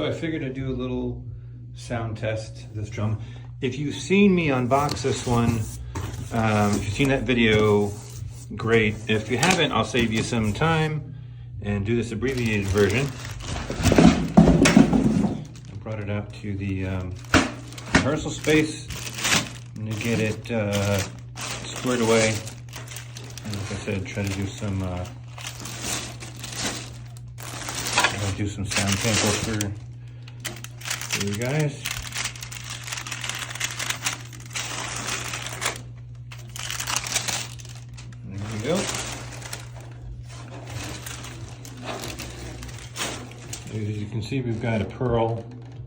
So I figured I'd do a little sound test this drum. If you've seen me unbox this one, if you've seen that video, great. If you haven't, I'll save you some time and do this abbreviated version. I brought it out to the rehearsal space to get it squared away. And like I said, try to do some sound samples for you guys. There we go. As you can see, we've got a Pearl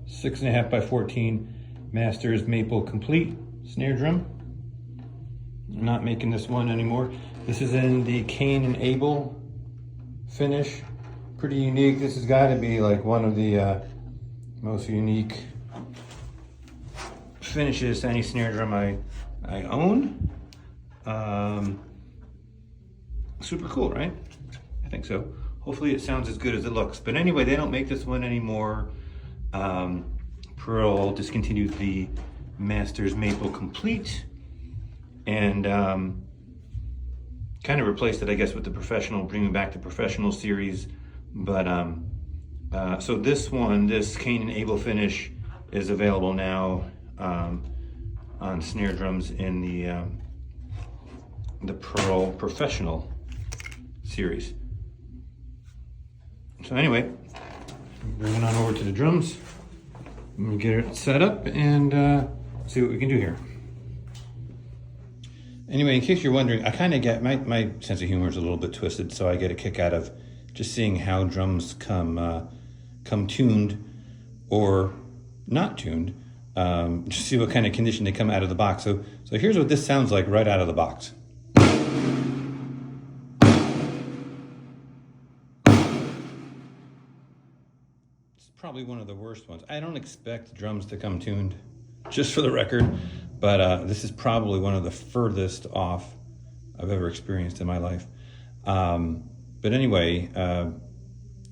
6.5 by 14 Masters Maple Complete snare drum. I'm not making this one anymore. This is in the Cain and Abel finish. Pretty unique. This has got to be like one of the most unique finishes to any snare drum I own. Super cool, right? I think so. Hopefully it sounds as good as it looks. But anyway, they don't make this one anymore. Pearl discontinued the Masters Maple Complete and kind of replaced it, I guess, with the Professional, bringing back the Professional series. But so this one, this Cain and Abel finish, is available now on snare drums in the Pearl Professional series. So anyway, bring it on over to the drums. I'm gonna get it set up and see what we can do here. Anyway, in case you're wondering, I kind of get, my sense of humor is a little bit twisted, so I get a kick out of just seeing how drums come tuned or not tuned. Just see what kind of condition they come out of the box. So here's what this sounds like right out of the box. It's probably one of the worst ones. I don't expect drums to come tuned, just for the record, but this is probably one of the furthest off I've ever experienced in my life. But anyway, I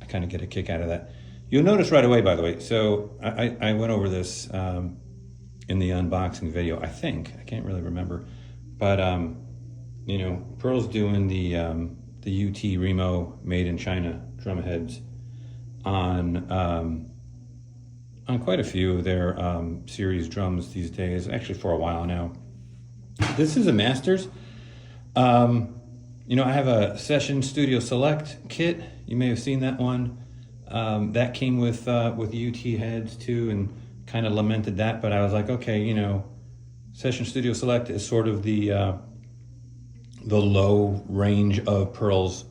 kind of get a kick out of that. You'll notice right away, by the way, so I went over this in the unboxing video, I think. I can't really remember. But, you know, Pearl's doing the UT Remo made in China drum heads on quite a few of their series drums these days, actually for a while now. This is a Masters. You know, I have a Session Studio Select kit. You may have seen that one. That came with UT heads too, and kind of lamented that. But I was like, okay, you know, Session Studio Select is sort of the low range of Pearl's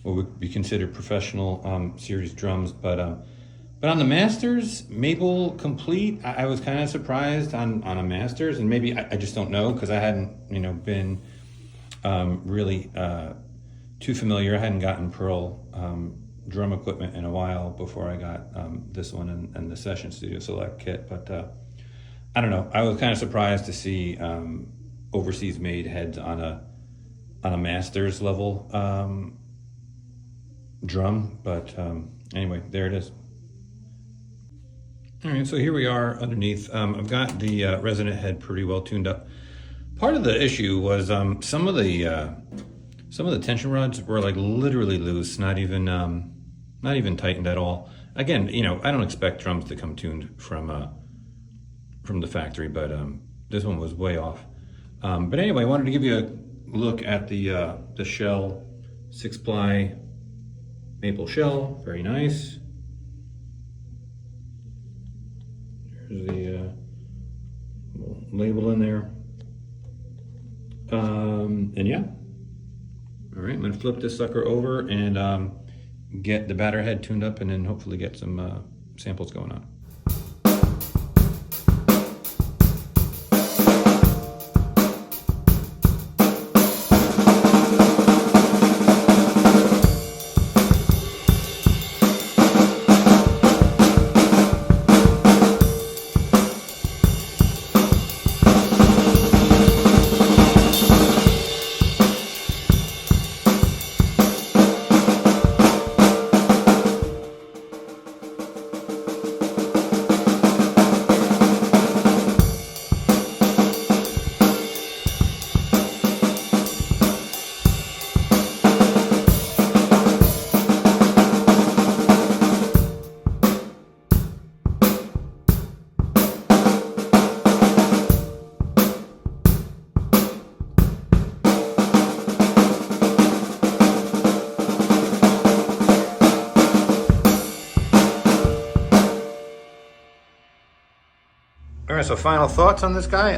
what would be considered professional series drums. But on the Masters Maple Complete, I was kind of surprised on a Masters, and maybe I just don't know because I hadn't, you know, been really too familiar. I hadn't gotten Pearl drum equipment in a while before I got this one and the Session Studio Select kit. But I don't know. I was kind of surprised to see overseas made heads on a Masters level drum. But anyway, there it is. All right, so here we are underneath. I've got the resonant head pretty well tuned up. Part of the issue was some of the tension rods were like literally loose, not even tightened at all. Again, you know, I don't expect drums to come tuned from the factory, but this one was way off. But anyway, I wanted to give you a look at the shell, 6-ply maple shell, very nice. There's the label in there. And yeah. All right, I'm gonna flip this sucker over and get the batter head tuned up, and then hopefully get some samples going on. right, so final thoughts on this guy.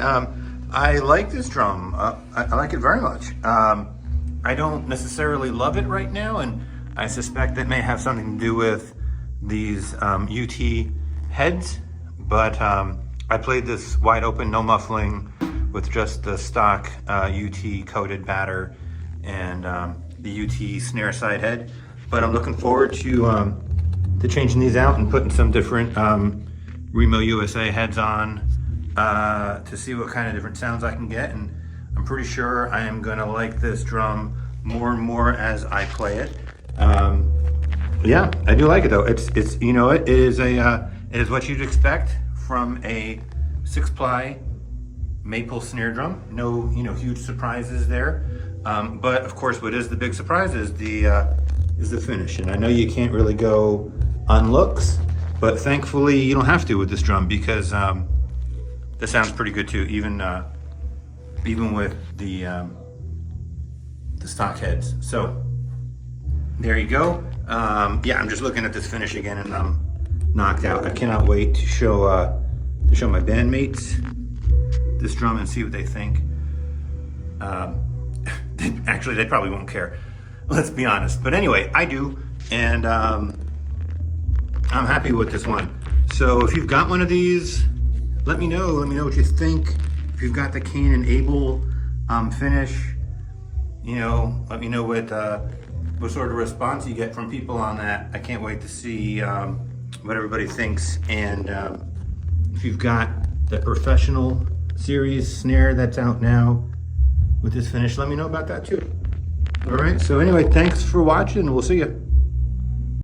I like this drum. I like it very much. I don't necessarily love it right now, and I suspect that may have something to do with these UT heads, but I played this wide open, no muffling, with just the stock UT coated batter and the UT snare side head. But I'm looking forward to changing these out and putting some different Remo USA heads on to see what kind of different sounds I can get. And I'm pretty sure I am gonna like this drum more and more as I play it. Yeah, I do like it though. It's you know, it is what you'd expect from a 6-ply maple snare drum. No, you know, huge surprises there. But of course, what is the big surprise is the finish. And I know you can't really go on looks, but thankfully you don't have to with this drum, because this sounds pretty good too, even with the stock heads. So there you go. Yeah, I'm just looking at this finish again, and I'm knocked out. I cannot wait to show my bandmates this drum and see what they think. Actually, they probably won't care. Let's be honest. But anyway, I do, and I'm happy with this one. So if you've got one of these, let me know. Let me know what you think. If you've got the Cain and Abel finish, you know, let me know what sort of response you get from people on that. I can't wait to see what everybody thinks. And if you've got the professional series snare that's out now with this finish, let me know about that too. All right, so anyway, thanks for watching. We'll see you.